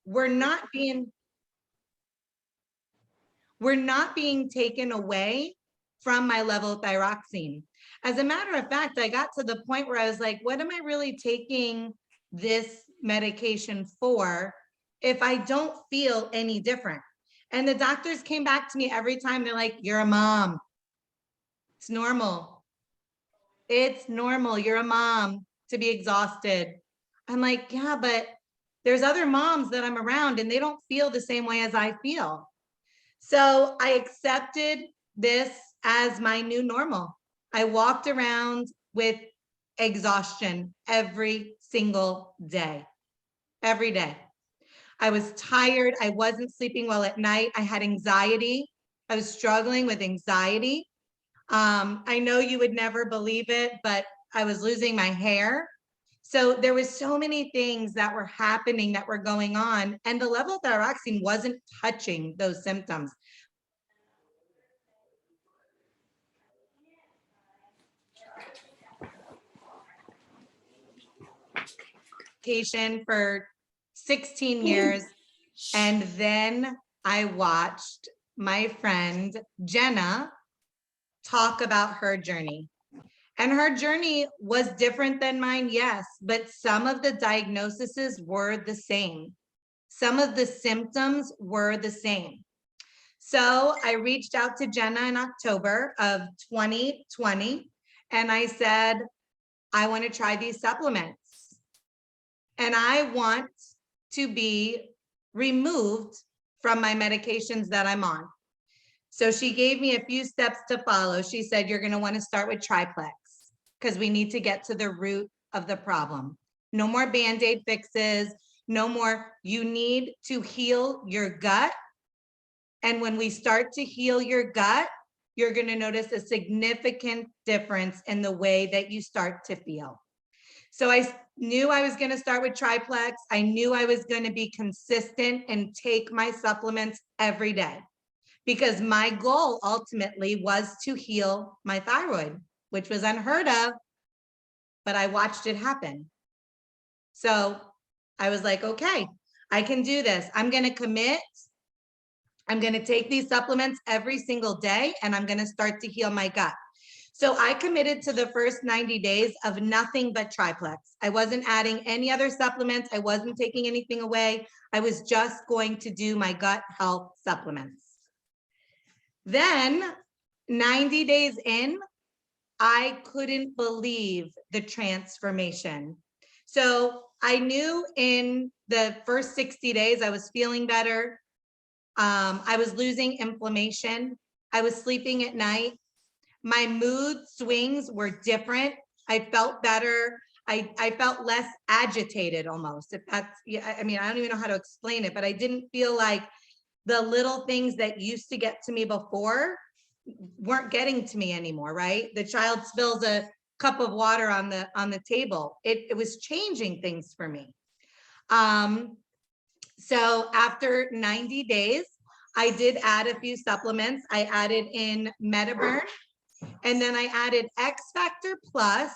we're not being taken away from my levothyroxine. As a matter of fact, I got to the point where I was like, what am I really taking this medication for if I don't feel any different? And the doctors came back to me every time. They're like, you're a mom. It's normal. It's normal. You're a mom to be exhausted. I'm like, yeah, but there's other moms that I'm around and they don't feel the same way as I feel. So I accepted this as my new normal. I walked around with exhaustion every single day, every day. I was tired. I wasn't sleeping well at night. I had anxiety. I was struggling with anxiety. I know you would never believe it, but I was losing my hair. So there was so many things that were happening that were going on, and the levothyroxine wasn't touching those symptoms. For 16 years. And then I watched my friend Jenna talk about her journey. And her journey was different than mine, yes, but some of the diagnoses were the same. Some of the symptoms were the same. So I reached out to Jenna in October of 2020, and I said, I want to try these supplements. And I want to be removed from my medications that I'm on. So she gave me a few steps to follow. She said, you're going to want to start with triplex because we need to get to the root of the problem. No more Band-Aid fixes, no more. You need to heal your gut. And when we start to heal your gut, you're going to notice a significant difference in the way that you start to feel. So I knew I was going to start with triplex. I knew I was going to be consistent and take my supplements every day because my goal ultimately was to heal my thyroid, which was unheard of, but I watched it happen. So I was like, okay, I can do this. I'm going to commit. I'm going to take these supplements every single day, and I'm going to start to heal my gut. So I committed to the first 90 days of nothing but triplex. I wasn't adding any other supplements. I wasn't taking anything away. I was just going to do my gut health supplements. Then 90 days in, I couldn't believe the transformation. So I knew in the first 60 days, I was feeling better. I was losing inflammation. I was sleeping at night. My mood swings were different. I felt better. I felt less agitated almost. If that's, yeah, I mean, I don't even know how to explain it, but I didn't feel like the little things that used to get to me before weren't getting to me anymore, right? The child spills a cup of water on the table. It was changing things for me. So after 90 days, I did add a few supplements. I added in Metaburn, and then I added X Factor Plus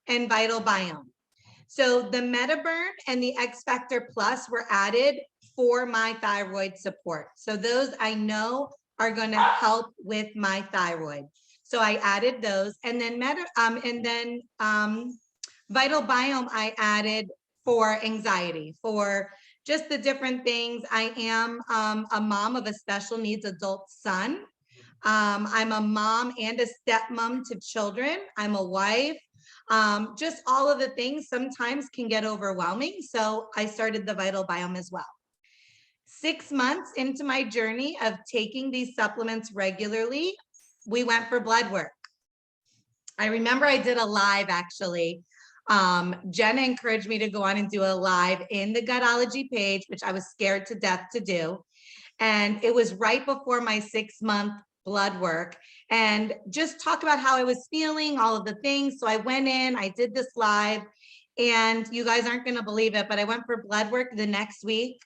and Vital Biome. So the Metaburn and the X Factor Plus were added for my thyroid support. So those I know are going to help with my thyroid. So I added those, and then Vital Biome I added for anxiety, for just the different things. I am a mom of a special needs adult son. I'm a mom and a stepmom to children. I'm a wife. Just all of the things sometimes can get overwhelming. So I started the Vital Biome as well. 6 months into my journey of taking these supplements regularly, we went for blood work. I remember I did a live actually. Jenna encouraged me to go on and do a live in the Gutology page, which I was scared to death to do. And it was right before my 6-month blood work, and just talk about how I was feeling, all of the things. So I went in, I did this live, and you guys aren't going to believe it, but I went for blood work the next week.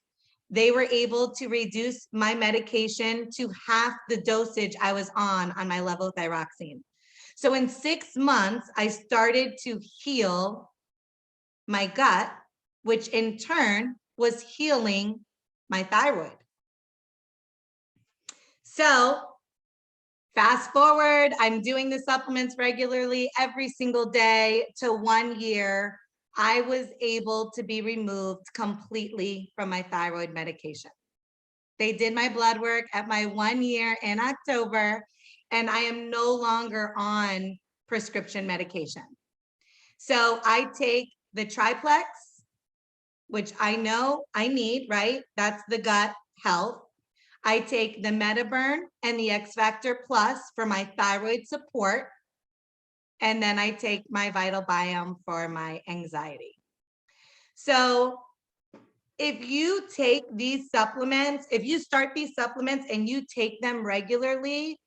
They were able to reduce my medication to half the dosage I was on my levothyroxine. So in 6 months, I started to heal my gut, which in turn was healing my thyroid. So fast forward, I'm doing the supplements regularly every single day to 1 year. I was able to be removed completely from my thyroid medication. They did my blood work at my 1 year in October, and I am no longer on prescription medication. So I take the triplex, which I know I need, right? That's the gut health. I take the MetaBurn and the X Factor Plus for my thyroid support. And then I take my Vital Biome for my anxiety. So if you take these supplements, if you start these supplements and you take them regularly,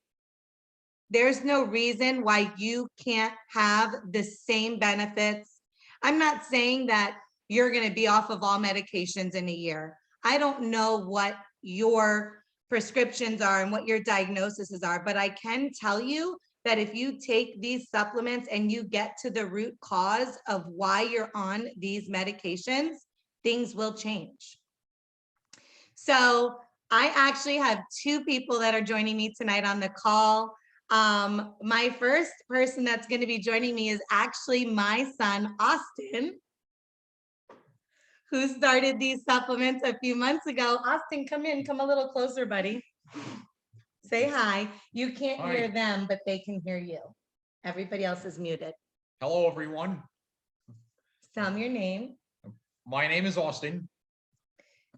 there's no reason why you can't have the same benefits. I'm not saying that you're going to be off of all medications in a year. I don't know what your prescriptions are and what your diagnoses are, but I can tell you that if you take these supplements and you get to the root cause of why you're on these medications, things will change. So I actually have two people that are joining me tonight on the call. My first person that's going to be joining me is actually my son, Austin, who started these supplements a few months ago. Austin, come in, come a little closer, buddy. Say hi. You can't hear them, but they can hear you. Everybody else is muted. Hello, everyone. Tell them your name. My name is Austin.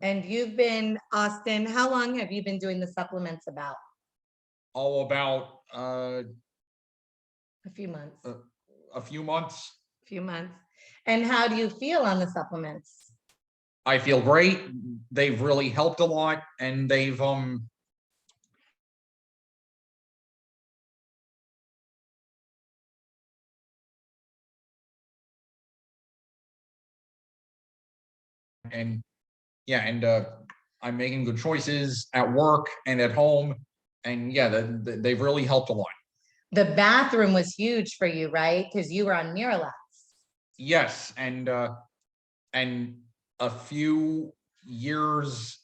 And you've been, Austin, how long have you been doing the supplements about? Oh, about a few months. A few months. A few months. And how do you feel on the supplements? I feel great. They've really helped a lot, and they've and yeah, and I'm making good choices at work and at home, and yeah, they've really helped a lot. The bathroom was huge for you, right? Because you were on Miralax. Yes, and a few years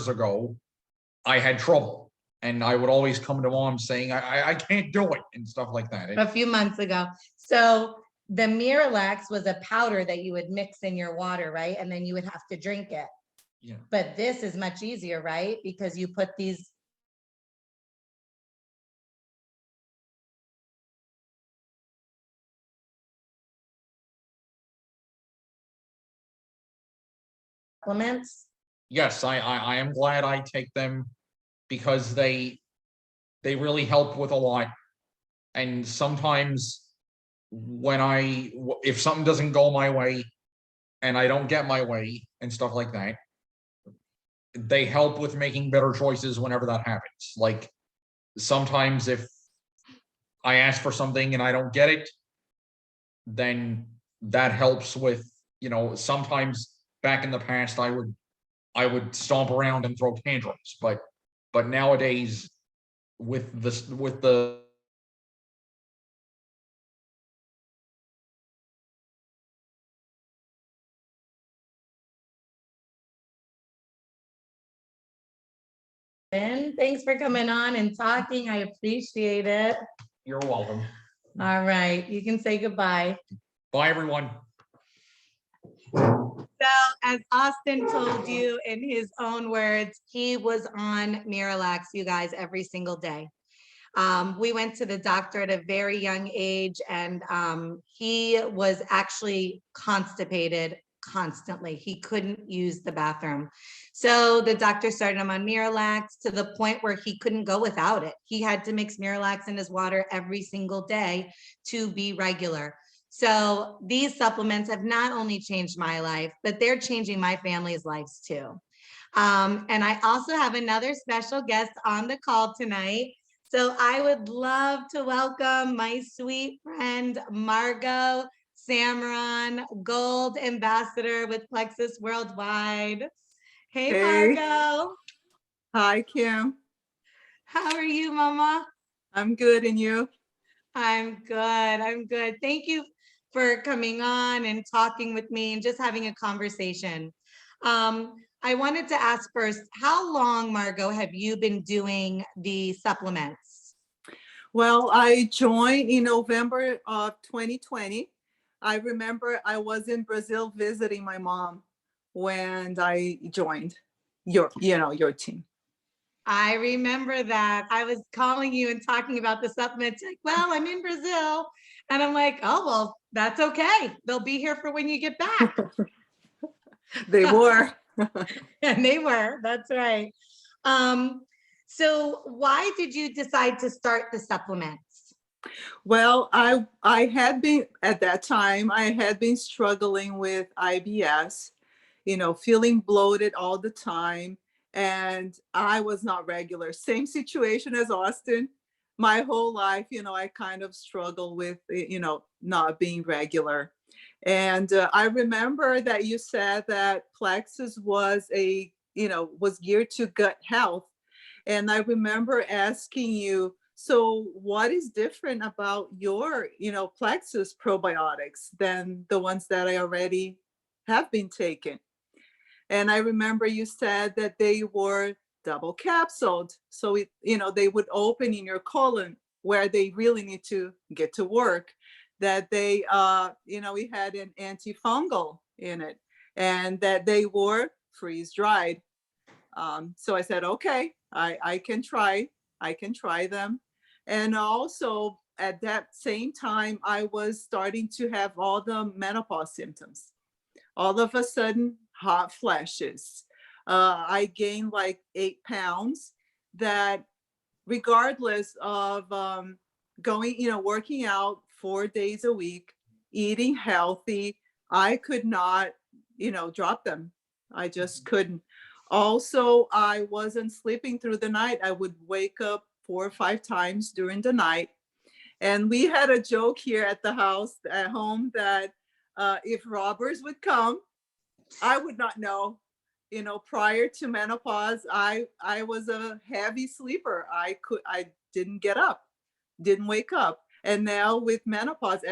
ago, I had trouble, and I would always come to mom saying I can't do it and stuff like that. A few months ago. So the Miralax was a powder that you would mix in your water, right? And then you would have to drink it. Yeah. But this is much easier, right? Because you put these supplements. Yes, I am glad I take them because they really help with a lot. And sometimes if something doesn't go my way and I don't get my way and stuff like that, they help with making better choices whenever that happens. Like sometimes if I ask for something and I don't get it, then that helps with, sometimes back in the past I would stomp around and throw tantrums, but nowadays with the Thanks for coming on and talking. I appreciate it. You're welcome. All right, you can say goodbye. Bye, everyone. So as Austin told you in his own words, he was on Miralax, you guys, every single day. We went to the doctor at a very young age, and he was actually constipated constantly. He couldn't use the bathroom. So the doctor started him on Miralax to the point where he couldn't go without it. He had to mix Miralax in his water every single day to be regular. So these supplements have not only changed my life, but they're changing my family's lives too. And I also have another special guest on the call tonight. So I would love to welcome my sweet friend, Margo Samron, Gold Ambassador with Plexus Worldwide. Hey, Margo. Hi, Kim. How are you, Mama? I'm good, and you? I'm good. I'm good. Thank you for coming on and talking with me and just having a conversation. I wanted to ask first, how long, Margo, have you been doing the supplements? Well, I joined in November of 2020. I remember I was in Brazil visiting my mom when I joined your team. I remember that. I was calling you and talking about the supplements. Like, well, I'm in Brazil. And I'm like, oh, well, that's okay. They'll be here for when you get back. They were. And they were. That's right. So why did you decide to start the supplements? Well, I had been at that time, I had been struggling with IBS, feeling bloated all the time. And I was not regular. Same situation as Austin. My whole life, I kind of struggle with, not being regular. And I remember that you said that Plexus was geared to gut health. And I remember asking you, so what is different about your, Plexus probiotics than the ones that I already have been taking? And I remember you said that they were double capsuled. So they would open in your colon where they really need to get to work, that they, we had an antifungal in it, and that they were freeze dried. So I said, okay, I can try them. And also at that same time, I was starting to have all the menopause symptoms. All of a sudden, hot flashes. I gained like 8 pounds that regardless of going, working out 4 days a week, eating healthy, I could not, drop them. I just couldn't. Also, I wasn't sleeping through the night. I would wake up 4 or 5 times during the night. And we had a joke here at the house, at home, that if robbers would come, I would not know. Prior to menopause, I was a heavy sleeper. I didn't get up, didn't wake up. And now with menopause,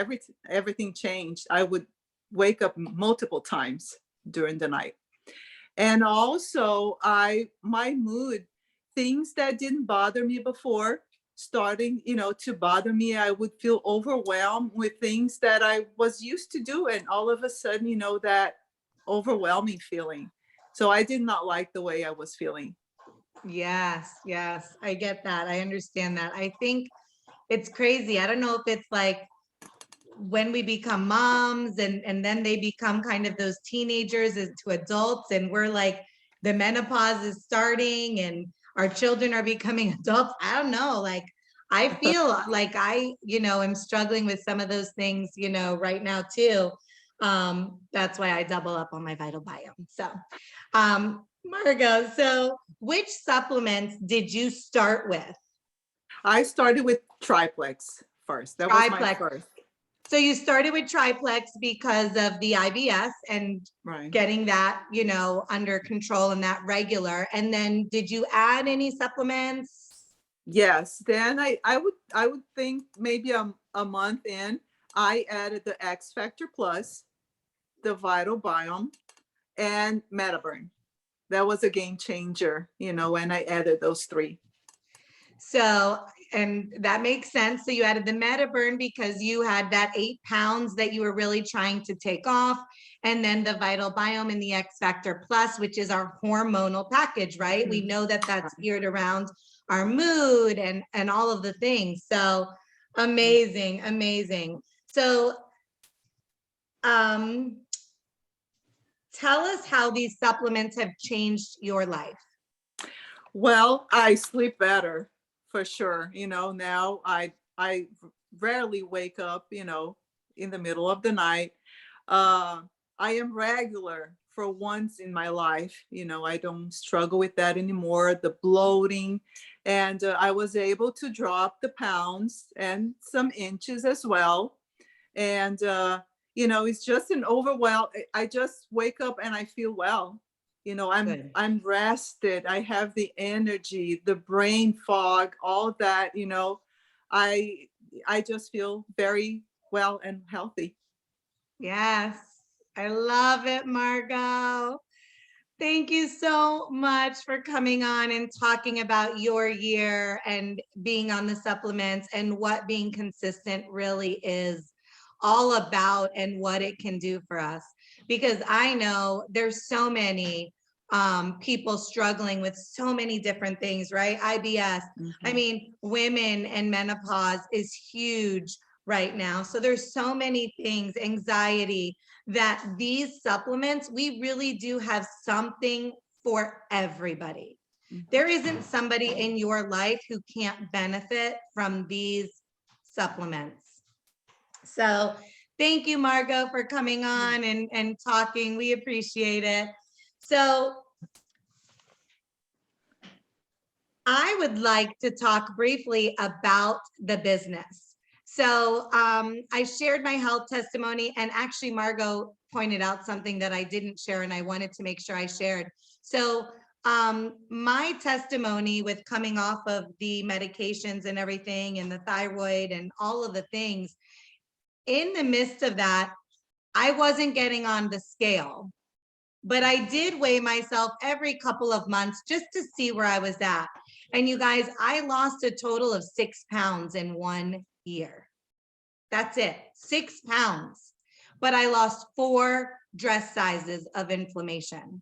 everything changed. I would wake up multiple times during the night. And also my mood, things that didn't bother me before, starting, to bother me. I would feel overwhelmed with things that I was used to do. And all of a sudden, that overwhelming feeling. So I did not like the way I was feeling. Yes, yes, I get that. I understand that. I think it's crazy. I don't know if it's like when we become moms and then they become kind of those teenagers into adults, and we're like, the menopause is starting and our children are becoming adults. I don't know. Like, I feel like am struggling with some of those things, right now too. That's why I double up on my Vital Biome. So, Margo, so which supplements did you start with? I started with triplex first. That was my Triplex. first. So you started with triplex because of the IBS and Right. getting that, under control and that regular. And then did you add any supplements? Yes. Then I would think maybe a month in, I added the X Factor Plus, the Vital Biome, and Metaburn. That was a game changer, when I added those three. So, and that makes sense. So you added the Metaburn because you had that 8 pounds that you were really trying to take off. And then the Vital Biome and the X Factor Plus, which is our hormonal package, right? We know that that's geared around our mood and all of the things. So amazing, amazing. So tell us how these supplements have changed your life. Well, I sleep better for sure. Now I rarely wake up, in the middle of the night. Uh, I am regular for once in my life. I don't struggle with that anymore, the bloating. And I was able to drop the pounds and some inches as well. And, it's just an overwhelm. I just wake up and I feel well. Good. I'm rested. I have the energy, the brain fog, all that, I I just feel very well and healthy. Yes, I love it, Margo. Thank you so much for coming on and talking about your year and being on the supplements and what being consistent really is all about and what it can do for us. Because I know there's so many people struggling with so many different things, right? IBS. I mean, women and menopause is huge right now. So there's so many things, anxiety, that these supplements, we really do have something for everybody. There isn't somebody in your life who can't benefit from these supplements. So thank you, Margo, for coming on and talking. We appreciate it. So I would like to talk briefly about the business. So I shared my health testimony, and actually Margo pointed out something that I didn't share and I wanted to make sure I shared. So my testimony with coming off of the medications and everything and the thyroid and all of the things, in the midst of that, I wasn't getting on the scale, but I did weigh myself every couple of months just to see where I was at. And you guys, I lost a total of 6 pounds in 1 year. That's it, 6 pounds. But I lost 4 dress sizes of inflammation.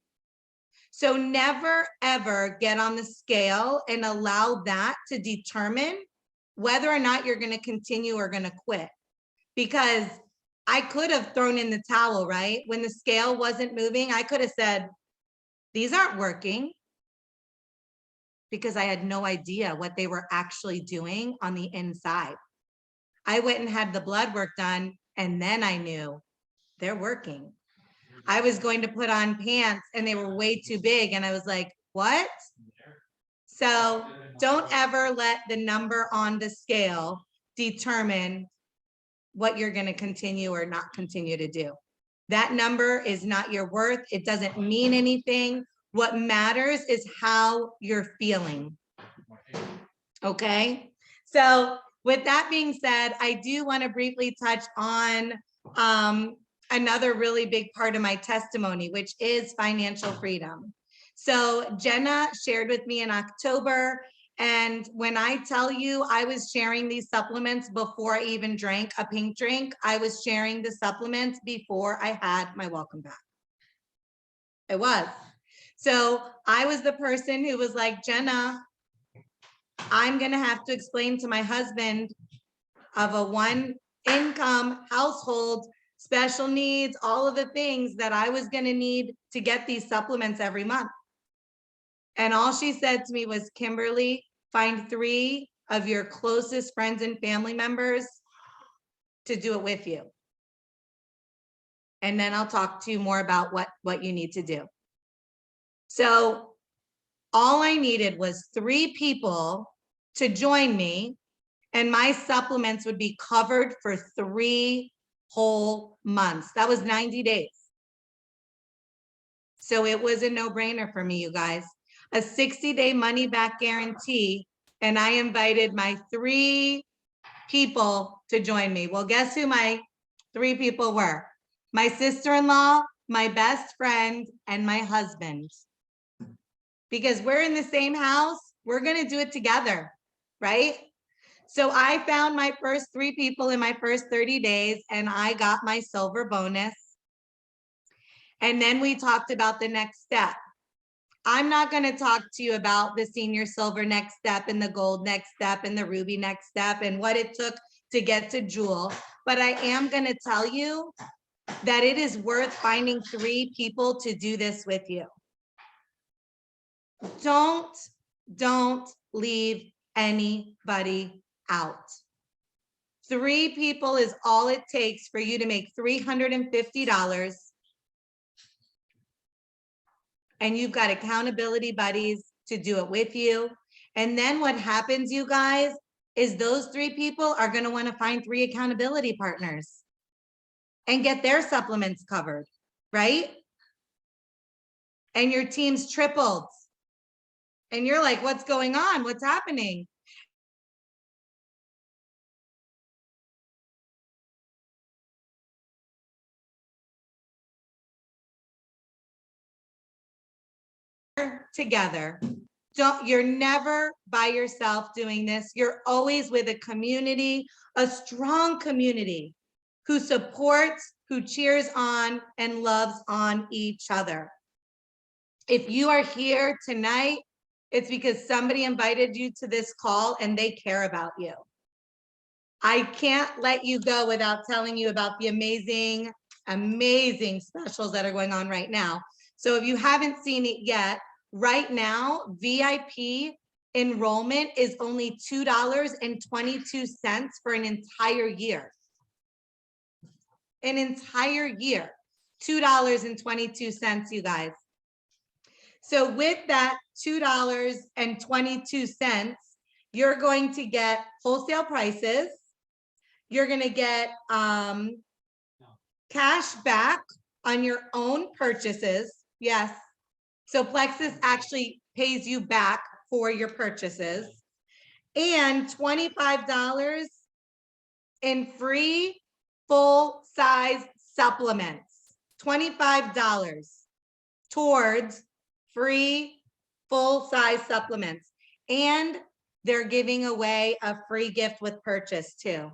So never, ever get on the scale and allow that to determine whether or not you're going to continue or going to quit. Because I could have thrown in the towel, right? When the scale wasn't moving, I could have said, these aren't working, because I had no idea what they were actually doing on the inside. I went and had the blood work done, and then I knew they're working. I was going to put on pants and they were way too big. And I was like, what? So don't ever let the number on the scale determine what you're going to continue or not continue to do. That number is not your worth. It doesn't mean anything. What matters is how you're feeling. Okay. So with that being said, I do want to briefly touch on another really big part of my testimony, which is financial freedom. So Jenna shared with me in October, and when I tell you I was sharing these supplements before I even drank a pink drink, I was sharing the supplements before I had my welcome back. It was. So I was the person who was like, Jenna, I'm going to have to explain to my husband of a 1 income household, special needs, all of the things that I was going to need to get these supplements every month. And all she said to me was, Kimberly, find 3 of your closest friends and family members to do it with you. And then I'll talk to you more about what you need to do. So all I needed was 3 people to join me, and my supplements would be covered for 3 whole months. That was 90 days. So it was a no-brainer for me, you guys. A 60-day money-back guarantee, and I invited my 3 people to join me. Well, guess who my 3 people were? My sister-in-law, my best friend, and my husband. Because we're in the same house, we're going to do it together, right? So I found my first 3 people in my first 30 days, and I got my silver bonus. And then we talked about the next step. I'm not going to talk to you about the senior silver next step and the gold next step and the ruby next step and what it took to get to jewel, but I am going to tell you that it is worth finding 3 people to do this with you. Don't leave anybody out. 3 people is all it takes for you to make $350. And you've got accountability buddies to do it with you. And then what happens, you guys, is those 3 people are going to want to find 3 accountability partners and get their supplements covered, right? And your team's tripled. And you're like, what's going on? What's happening? together. You're never by yourself doing this. You're always with a community, a strong community who supports, who cheers on, and loves on each other. If you are here tonight, it's because somebody invited you to this call and they care about you. I can't let you go without telling you about the amazing, amazing specials that are going on right now. So if you haven't seen it yet, right now, VIP enrollment is only $2.22 for an entire year. An entire year, $2.22, you guys. So with that $2.22, you're going to get wholesale prices. You're going to get cash back on your own purchases. Yes. So Plexus actually pays you back for your purchases. And $25 in free full-size supplements. $25 towards free full-size supplements. And they're giving away a free gift with purchase too.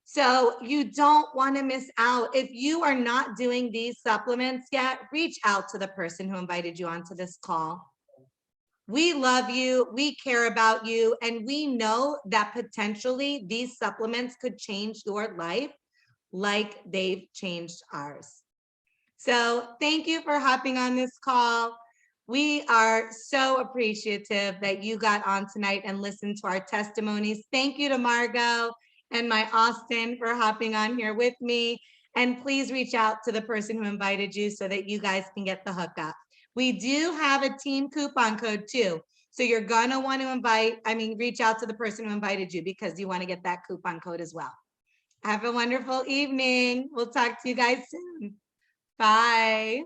So you don't want to miss out. If you are not doing these supplements yet, reach out to the person who invited you onto this call. We love you, we care about you, and we know that potentially these supplements could change your life like they've changed ours. So thank you for hopping on this call. We are so appreciative that you got on tonight and listened to our testimonies. Thank you to Margo and my Austin for hopping on here with me. And please reach out to the person who invited you so that you guys can get the hookup. We do have a team coupon code too. So you're gonna want to reach out to the person who invited you because you want to get that coupon code as well. Have a wonderful evening. We'll talk to you guys soon. Bye.